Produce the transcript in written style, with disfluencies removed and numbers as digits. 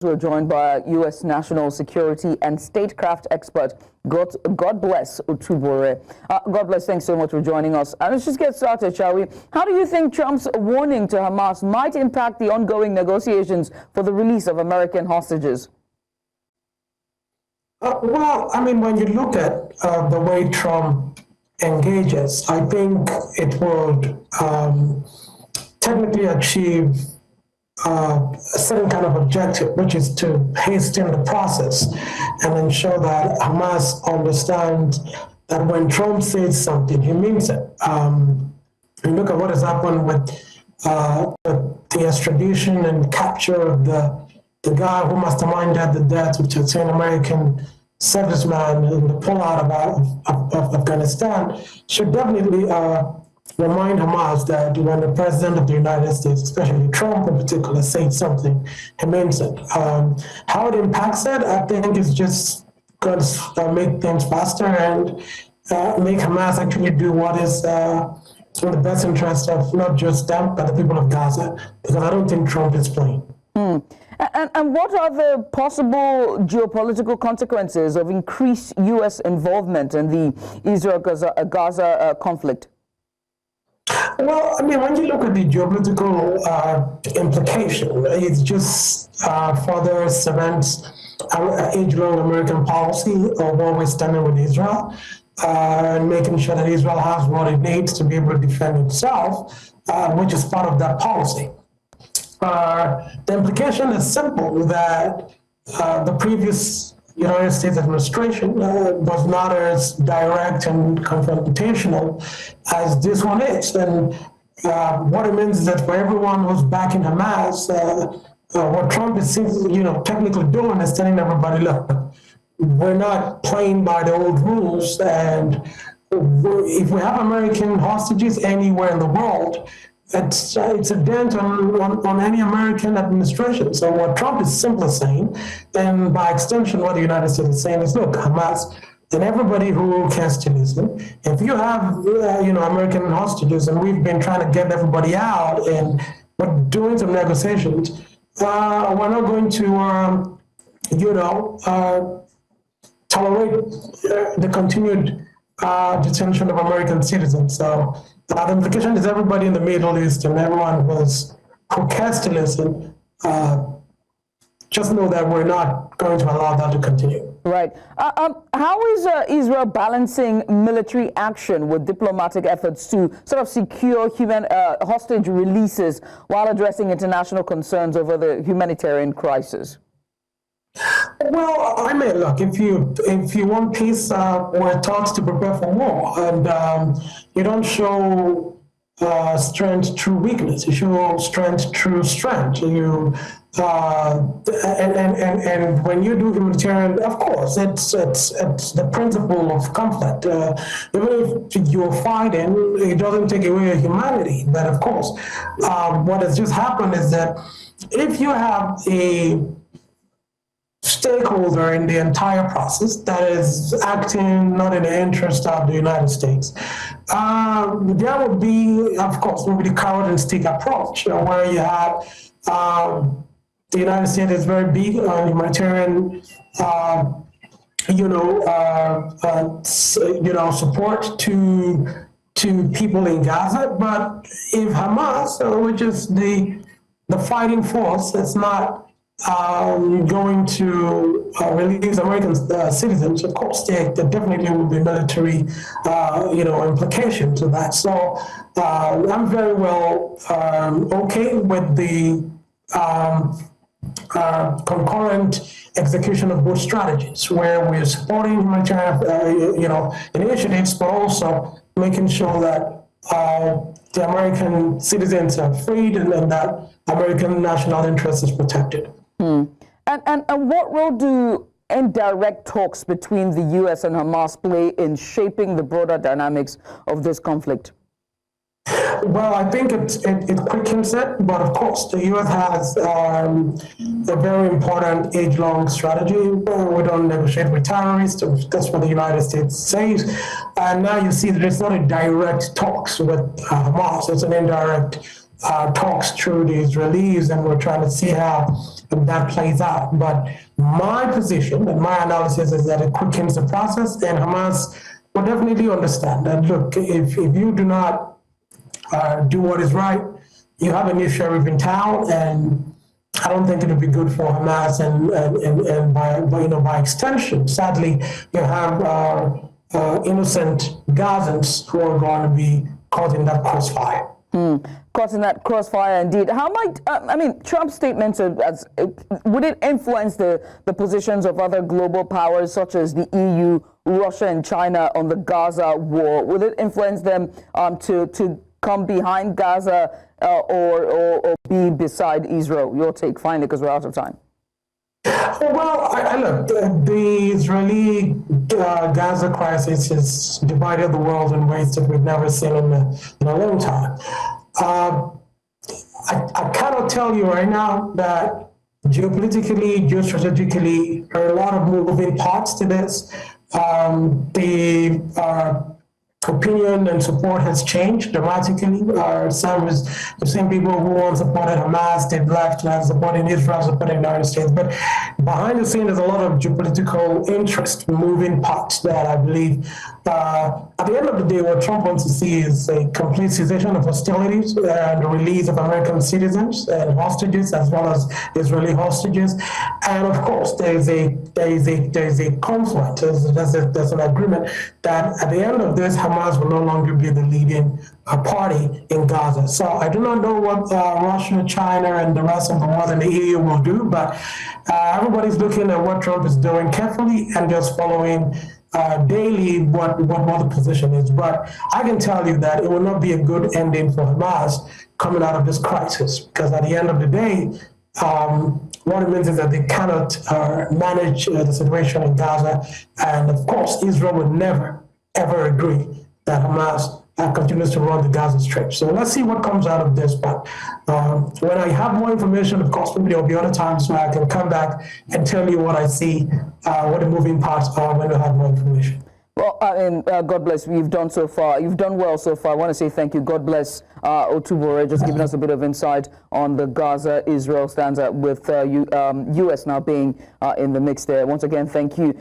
We're joined by U.S. national security and statecraft expert, Godbless Otubure. Godbless, thanks so much for joining us. And let's just get started, shall we? How do you think Trump's warning to Hamas might impact the ongoing negotiations for the release of American hostages? Well, I mean, when you look at the way Trump engages, I think it would technically achieve a certain kind of objective, which is to hasten the process and ensure that Hamas understands that when Trump says something, he means it. You look at what has happened with the extradition and capture of the guy who masterminded the death of 13 American servicemen and the pullout of Afghanistan should definitely remind Hamas that when the president of the United States, especially Trump in particular, says something, he means it. How it impacts it, I think, is just going to make things faster and make Hamas actually do what is in the best interest of not just them, but the people of Gaza, because I don't think Trump is playing. And what are the possible geopolitical consequences of increased U.S. involvement in the Israel-Gaza conflict? Well, I mean, when you look at the geopolitical implication, it just further cements our age-long American policy of always standing with Israel and making sure that Israel has what it needs to be able to defend itself, which is part of that policy. The implication is simple, that the previous United States administration was not as direct and confrontational as this one is. And what it means is that for everyone who's backing Hamas, what Trump is technically doing is telling everybody, look, we're not playing by the old rules. And if we have American hostages anywhere in the world, it's a dent on any American administration. So what Trump is simply saying, and by extension what the United States is saying, is, look, Hamas and everybody who cares to listen, if you have American hostages, and we've been trying to get everybody out and we're doing some negotiations, we're not going to tolerate the continued detention of American citizens. So the implication is everybody in the Middle East and everyone who cares to listen, just know that we're not going to allow that to continue. Right. How is Israel balancing military action with diplomatic efforts to sort of secure hostage releases while addressing international concerns over the humanitarian crisis? Well, I mean, look, if you want peace, we're taught to prepare for war, and you don't show strength through weakness. You show strength through strength. You and when you do humanitarian, of course, it's the principle of conflict. Even if you're fighting, it doesn't take away your humanity. But of course, what has just happened is that if you have a stakeholder in the entire process that is acting not in the interest of the United States, there would be, of course, the carrot and stick approach, where you have the United States is very big on humanitarian, support to people in Gaza. But if Hamas, which is the fighting force, that's not going to release American citizens, of course, there definitely will be military, implication to that. So I'm very well okay with the concurrent execution of both strategies, where we're supporting humanitarian, initiatives, but also making sure that the American citizens are freed and that American national interest is protected. And what role do indirect talks between the U.S. and Hamas play in shaping the broader dynamics of this conflict? Well, I think it quickens it, but of course, the U.S. has a very important age-long strategy. We don't negotiate with terrorists. That's what the United States says. And now you see that it's not a direct talks with Hamas. It's an indirect talks through the Israelis, and we're trying to see how that plays out. But my position and my analysis is that it quickens the process, and Hamas will definitely understand that, look, if you do not do what is right, you have a new sheriff in town, and I don't think it would be good for Hamas, and by extension, sadly, you have innocent Gazans who are going to be caught in that crossfire. Caught in that crossfire, indeed. How might, Trump's statements, would it influence the positions of other global powers such as the EU, Russia, and China on the Gaza war? Will it influence them to come behind Gaza or be beside Israel? Your take, finally, because we're out of time. Well, look, the Israeli-Gaza crisis has divided the world in ways that we've never seen in a long time. I cannot tell you right now that geopolitically, geostrategically, there are a lot of moving parts to this. The opinion and support has changed dramatically. The same people who once supported Hamas, they've left, now supporting Israel, supporting the United States. But behind the scenes, there's a lot of geopolitical interest, moving parts that I believe, at the end of the day, what Trump wants to see is a complete cessation of hostilities and the release of American citizens and hostages, as well as Israeli hostages. And of course, there's a conflict. There's an agreement that at the end of this, Hamas will no longer be the leading party in Gaza. So I do not know what Russia, China, and the rest of the world and the EU will do, but everybody's looking at what Trump is doing carefully and just following daily what the position is. But I can tell you that it will not be a good ending for Hamas coming out of this crisis, because at the end of the day, what it means is that they cannot manage the situation in Gaza. And of course, Israel would never, ever agree that Hamas continues to run the Gaza Strip. So let's see what comes out of this. But when I have more information, of course, maybe there'll be other times where I can come back and tell you what I see, what the moving parts are when I have more information. Well, God bless. You've done so far. You've done well so far. I want to say thank you. God bless Otubure, just giving us a bit of insight on the Gaza-Israel stanza with U.S. now being in the mix there. Once again, thank you.